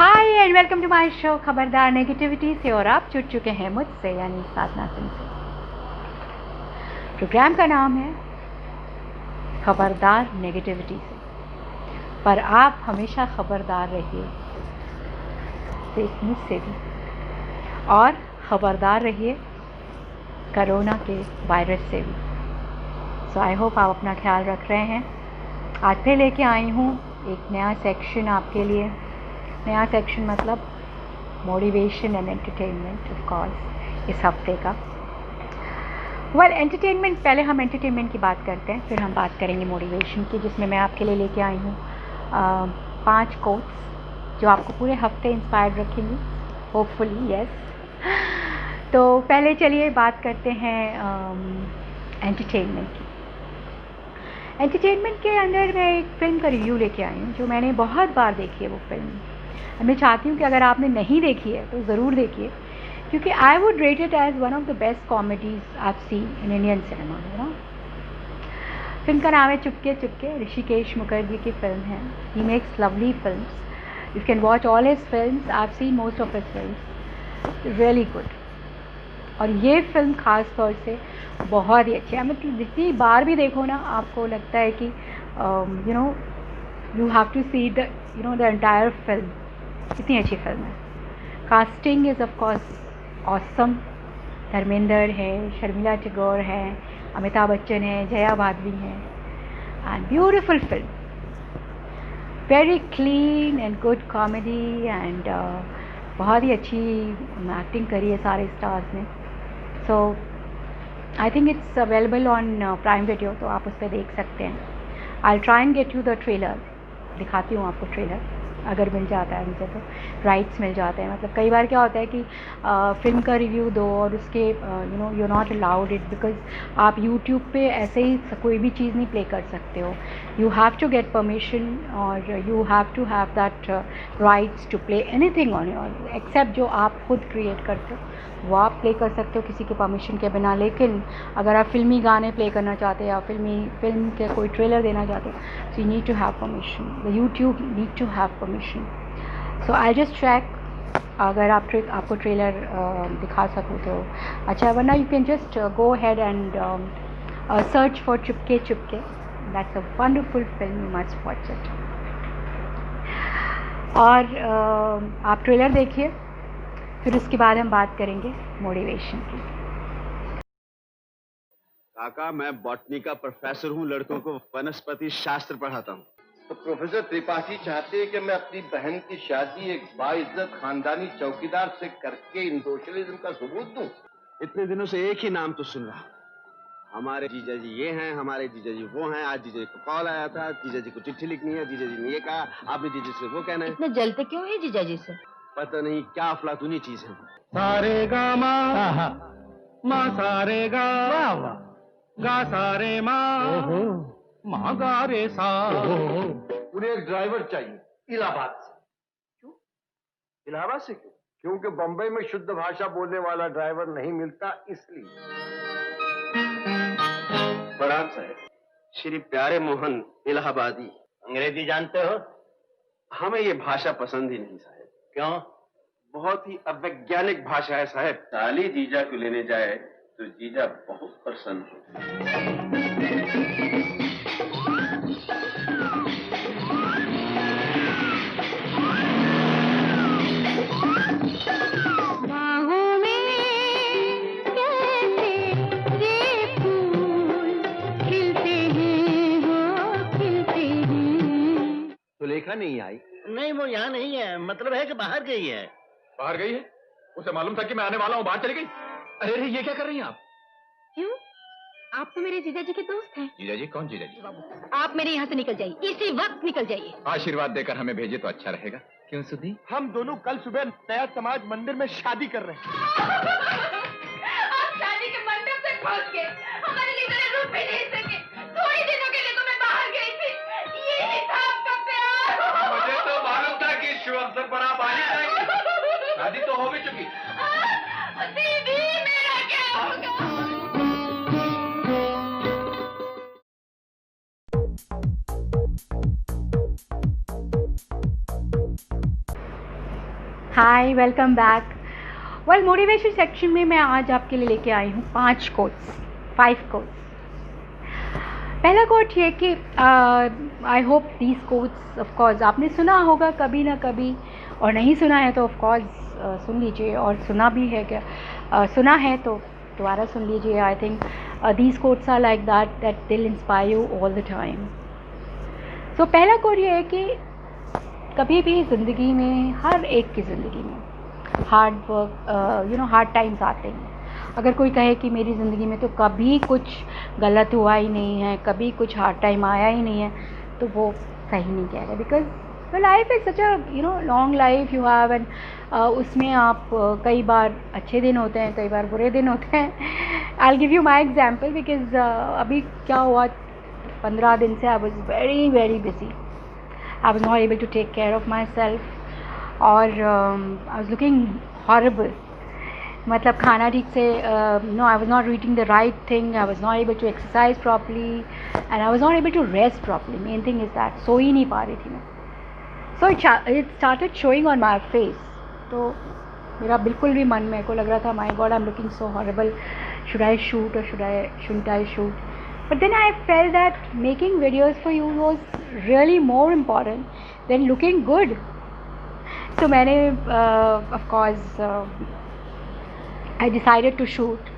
Hi and welcome to my show खबरदार negativity से। और आप जुड़ चुके हैं मुझसे यानी साधना सिंह से। प्रोग्राम का नाम है खबरदार नेगेटिविटी से, पर आप हमेशा खबरदार रहिए फेक न्यूज़ से भी, और खबरदार रहिए कोरोना के वायरस से भी। सो आई होप आप अपना ख्याल रख रहे हैं। आज फिर लेके आई हूँ एक नया सेक्शन आपके लिए। नया सेक्शन मतलब motivation and entertainment of course इस हफ्ते का। एंटरटेनमेंट, पहले हम एंटरटेनमेंट की बात करते हैं, फिर हम बात करेंगे मोटिवेशन की, जिसमें मैं आपके लिए लेके आई हूँ 5 कोट्स जो आपको पूरे हफ्ते इंस्पायर्ड रखेंगी, होपफुली। यस। तो पहले चलिए बात करते हैं एंटरटेनमेंट की। एंटरटेनमेंट के अंदर मैं एक फ़िल्म का रिव्यू लेके आई हूँ जो मैंने बहुत बार देखी है। वो फिल्म मैं चाहती हूँ कि अगर आपने नहीं देखी है तो ज़रूर देखिए, क्योंकि I would rate it as one of the best comedies I have seen in Indian cinema. You know, film का नाम है चुपके चुपके। ऋषिकेश मुखर्जी की फिल्म है। He makes lovely films. You can watch all his films. I have scene most of his films, really good. और ये film ख़ास तौर से बहुत ही अच्छी है। मतलब जितनी बार भी देखो ना, आपको लगता है कि you know you have to see the entire film. कितनी अच्छी फिल्म है। Casting is of course awesome. Dharmendra है, शर्मिला टैगोर है, अमिताभ बच्चन है, जया भादवी है। And beautiful film, very clean and good comedy. And बहुत ही अच्छी एक्टिंग करी है सारे स्टार्स ने। So I think it's available on Prime Video, तो आप उस पर देख सकते हैं। I try and get you the trailer. दिखाती हूँ आपको ट्रेलर, अगर मिल जाता है मुझे तो। राइट्स मिल जाते हैं। मतलब कई बार क्या होता है कि फ़िल्म का रिव्यू दो और उसके you not allowed it, because आप यूट्यूब पे ऐसे ही कोई भी चीज़ नहीं प्ले कर सकते हो। You have to get permission, और you have to have that rights to play anything on your, except जो आप खुद क्रिएट करते हो वो आप प्ले कर सकते हो किसी के परमिशन के बिना। लेकिन अगर आप फिल्मी गाने प्ले करना चाहते हो या फिल्म के कोई ट्रेलर देना चाहते हो, so you need to have permission. The YouTube need to have permission. So I just check, अगर आपको ट्रेलर दिखा सकूँ तो अच्छा, वरना you can just go head and search for Chupke Chupke. That's a wonderful film, you must watch it. और आप trailer देखिए, फिर उसके बाद हम बात करेंगे मोटिवेशन की। काका, मैं बॉटनी का प्रोफेसर हूँ, लड़कों को वनस्पति शास्त्र पढ़ाता हूँ। तो प्रोफेसर त्रिपाठी चाहते हैं कि मैं अपनी बहन की शादी एक बाइज्जत खानदानी चौकीदार से करके इन सोशलिज्म का सबूत दूं। इतने दिनों से एक ही नाम तो सुन रहा, हमारे जीजा जी ये हैं, हमारे जीजा जी वो हैं। आज जीजा जी को कॉल आया था, जीजा जी को चिट्ठी लिखनी है, जीजा जी ने ये कहा, आपने जीजा जी से वो कहना है। इतने जलते क्यों है जीजा जी से? पता नहीं क्या अफलातूनी चीज है। सारे गा माँ सारे गा गा सारे माँ गा रे सा। उन्हें एक ड्राइवर चाहिए इलाहाबाद से। क्यों इलाहाबाद से? क्योंकि बंबई में शुद्ध भाषा बोलने वाला ड्राइवर नहीं मिलता, इसलिए। प्रणाम साहब। श्री प्यारे मोहन इलाहाबादी। अंग्रेजी जानते हो? हमें ये भाषा पसंद ही नहीं साहब। क्यों? बहुत ही अवैज्ञानिक भाषा है साहब। साली जीजा को लेने जाए तो जीजा बहुत प्रसन्न हो। सुलेखा नहीं आई? नहीं, वो यहाँ नहीं है। मतलब है कि बाहर गई है। बाहर गई है? उसे मालूम था कि मैं आने वाला हूँ, बाहर चली गई। अरे ये क्या कर रही हैं आप? क्यों? आप तो मेरे जीजा जी के दोस्त हैं। जीजा जी? कौन जीजा जी? आप मेरे यहाँ से निकल जाइए, इसी वक्त निकल जाइए। आशीर्वाद देकर हमें भेजे तो अच्छा रहेगा। क्यों सुधी? हम दोनों कल सुबह नया समाज मंदिर में शादी कर रहे हैं। आप शादी के मंडप से पहुँच गए, हमारे लिए मेरे रूप में नहीं सके। थोड़ी दिनों के लिए तो मैं बाहर गई थी। यही था आपका प्यार। मुझे तो मालूम था कि शुभ अवसर पर आप आ ही जाएंगे। शादी तो हो भी चुकी। दीदी, मेरा क्या होगा? Hi, welcome back. Well, motivation section में मैं आज आपके लिए लेके आई हूँ 5 कोट्स, 5 कोट्स। पहला कोट ये कि I hope these quotes of course आपने सुना होगा कभी ना कभी, और नहीं सुना है तो ऑफ कोर्स सुन लीजिए, और सुना भी है क्या, सुना है तो दोबारा सुन लीजिए। I think these quotes are like that will inspire you all the time. So पहला कोट ये है कि कभी भी ज़िंदगी में, हर एक की ज़िंदगी में हार्ड वर्क हार्ड टाइम्स आते हैं। अगर कोई कहे कि मेरी ज़िंदगी में तो कभी कुछ गलत हुआ ही नहीं है, कभी कुछ हार्ड टाइम आया ही नहीं है, तो वो सही नहीं कह रहे। Because life is such a long life you have, and उसमें आप कई बार अच्छे दिन होते हैं, कई बार बुरे दिन होते हैं। I will give you my example, because अभी क्या हुआ, 15 दिन से I was very very busy. I was not able to take care of myself, और I was looking horrible. मतलब खाना ठीक से no, I was not eating the right thing. I was not able to exercise properly, and I was not able to rest properly. Main thing is that सो ही नहीं पा रही थी मैं. So it started showing on my face. तो मेरा बिल्कुल भी मन, मेरे को लग रहा था my God, I'm looking so horrible. Should I shoot or shouldn't I shoot? But then I felt that making videos for you was really more important than looking good. So मैंने of course I decided to shoot,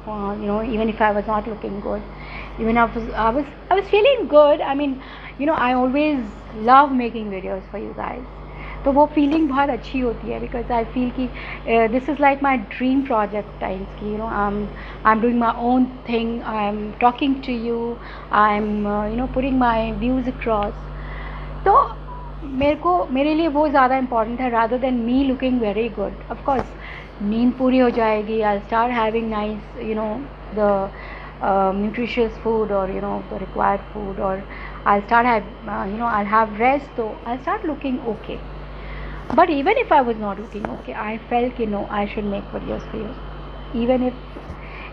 even if I was not looking good, even I was feeling good. I mean, I always love making videos for you guys. तो वो feeling बहुत अच्छी होती है, because I feel कि this is like my dream project times की, I am doing my own thing, I am talking to you, I am putting my views across. तो मेरे लिए वो ज़्यादा इंपॉर्टेंट है rather than me looking very good. Of course नींद पूरी हो जाएगी, I start having nice the nutritious food, or the required food, or I'll start I'll have rest, so I'll start looking okay. But even if I was not looking okay, I felt I should make videos for you, even if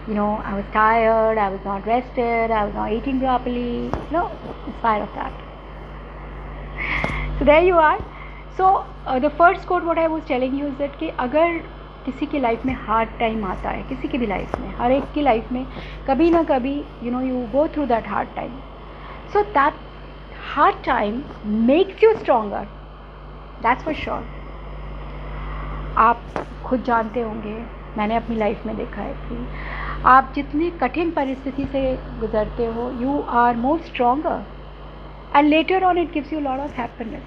I was tired, I was not rested, I was not eating properly, in spite of that. So there you are. So the first quote what I was telling you is that कि अगर किसी की life में hard time आता है, किसी की भी लाइफ में, हर एक की लाइफ में कभी ना कभी you go through that hard time. So that hard time makes you stronger. That's for sure. आप खुद जानते होंगे, मैंने अपनी लाइफ में देखा है कि आप जितनी कठिन परिस्थिति से गुजरते हो, you are more stronger, and later on it gives you a lot of happiness.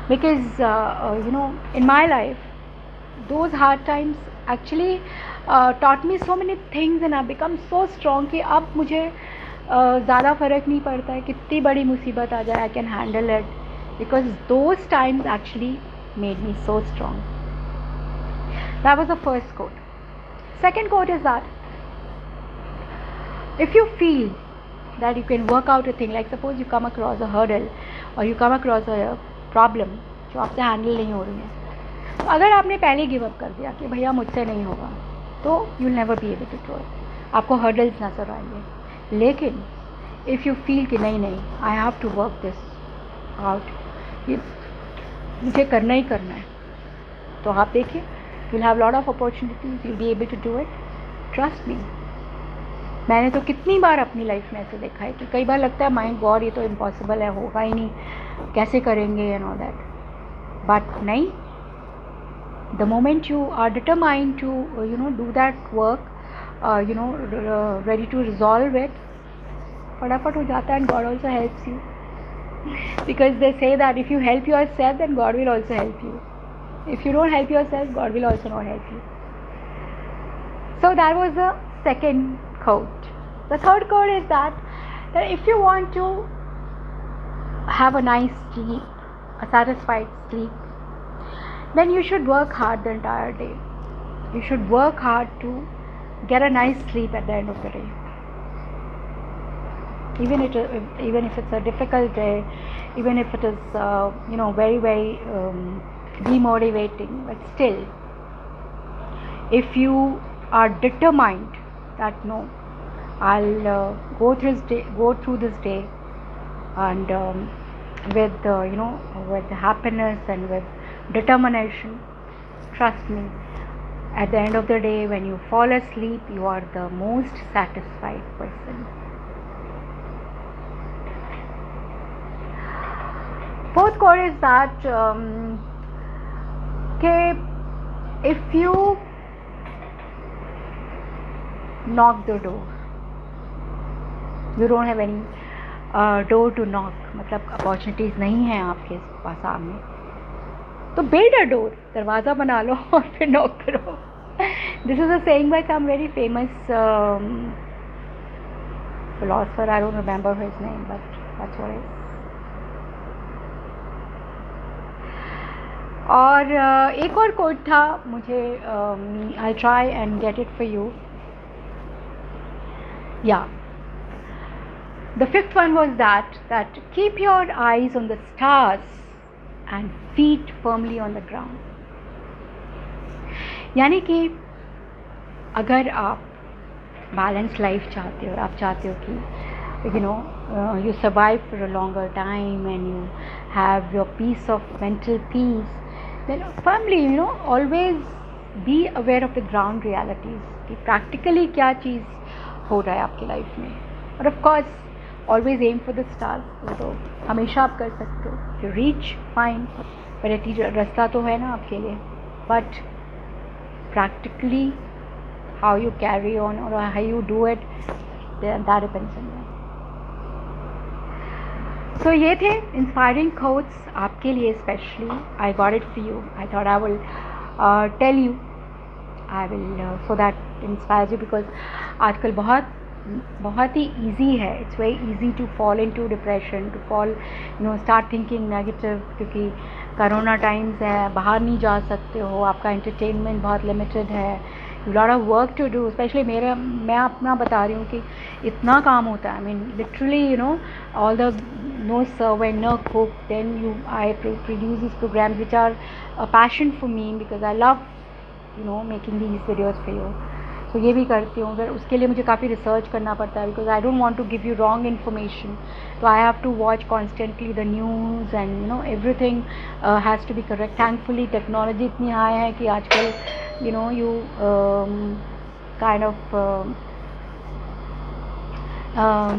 Because in my life, those hard times actually taught me so many things, and I've become so strong कि अब मुझे ज़्यादा फ़र्क नहीं पड़ता है कितनी बड़ी मुसीबत आ जाए, I can handle it, because those times actually made me so strong. That was the first quote. Second quote is that if you feel that you can work out a thing, like suppose you come across a hurdle or you come across a problem जो आपसे handle नहीं हो रही है, तो अगर आपने पहले गिव अप कर दिया कि भैया मुझसे नहीं होगा, तो you will never be able to do it, आपको हर्डल्स नजर आएंगे। लेकिन इफ़ यू फील कि नहीं, I have to work this out, ये मुझे करना ही करना है, तो आप देखिए, you will have lot of opportunities, you will be able to do it, trust me. मैंने तो कितनी बार अपनी लाइफ में ऐसे देखा है कि कई बार लगता है माय गॉड ये तो इम्पॉसिबल है, होगा ही नहीं, कैसे करेंगे एंड ऑल दैट, बट नहीं, the moment you are determined to do that work, ready to resolve it, फटाफट हो जाता है, and God also helps you, because they say that if you help yourself then God will also help you, if you don't help yourself God will also not help you. So that was the second quote. The third quote is that if you want to have a nice sleep, a satisfied sleep, then you should work hard the entire day. You should work hard to get a nice sleep at the end of the day. Even if it's a difficult day, even if it is very very demotivating, but still, if you are determined that no, I'll go through this day, and with with happiness and with determination, trust me, at the end of the day, when you fall asleep, you are the most satisfied person. Fourth core is that if you knock the door, you don't have any door to knock, मतलब opportunities नहीं हैं आपके पास सामने, तो build a door, दरवाज़ा बना लो और फिर knock करो. This is a saying by some very famous philosopher. I don't remember his name, but that's what it is. और एक और कोट था मुझे, I'll try and get it for you. Yeah. The fifth one was that keep your eyes on the stars and feet firmly on the ground. यानी कि अगर आप balance life चाहते हो और आप चाहते हो कि you survive for a longer time and you have your piece of mental peace, then firmly always be aware of the ground realities कि practically क्या चीज़ हो रहा है आपकी लाइफ में. और of course always aim for the stars, तो हमेशा आप कर सकते हो. You reach fine, पर एटलीस्ट रास्ता तो है ना आपके लिए. But practically how you carry on or how you do it, that depends on you. So ये थे inspiring quotes आपके लिए specially. I got it for you. I thought I will tell you. I will so that inspires you, because आजकल बहुत ही easy है. It's very easy to fall into depression, to fall start thinking negative, क्योंकि corona times है, बाहर नहीं जा सकते हो, आपका एंटरटेनमेंट बहुत लिमिटेड है, lot of work to do. Specially मैं अपना बता रही हूँ कि इतना काम होता है. I mean literally all the no servant, no cook, then I produce these programs which are a passion for me because I love making these videos for you. So ये भी करती हूँ. फिर उसके लिए मुझे काफ़ी रिसर्च करना पड़ता है because I don't want to give you wrong information. So I have to watch constantly the news and everything has to be correct. Thankfully technology इतनी high है कि आजकल you kind of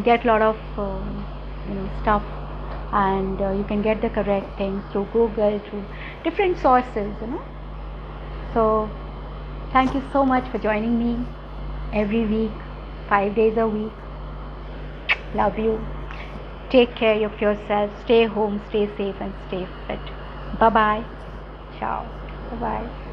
get lot of stuff, and you can get the correct things through Google, through different sources. So thank you so much for joining me every week, 5 days a week. Love you. Take care of yourself. Stay home, stay safe and stay fit. Bye bye. Ciao. Bye bye.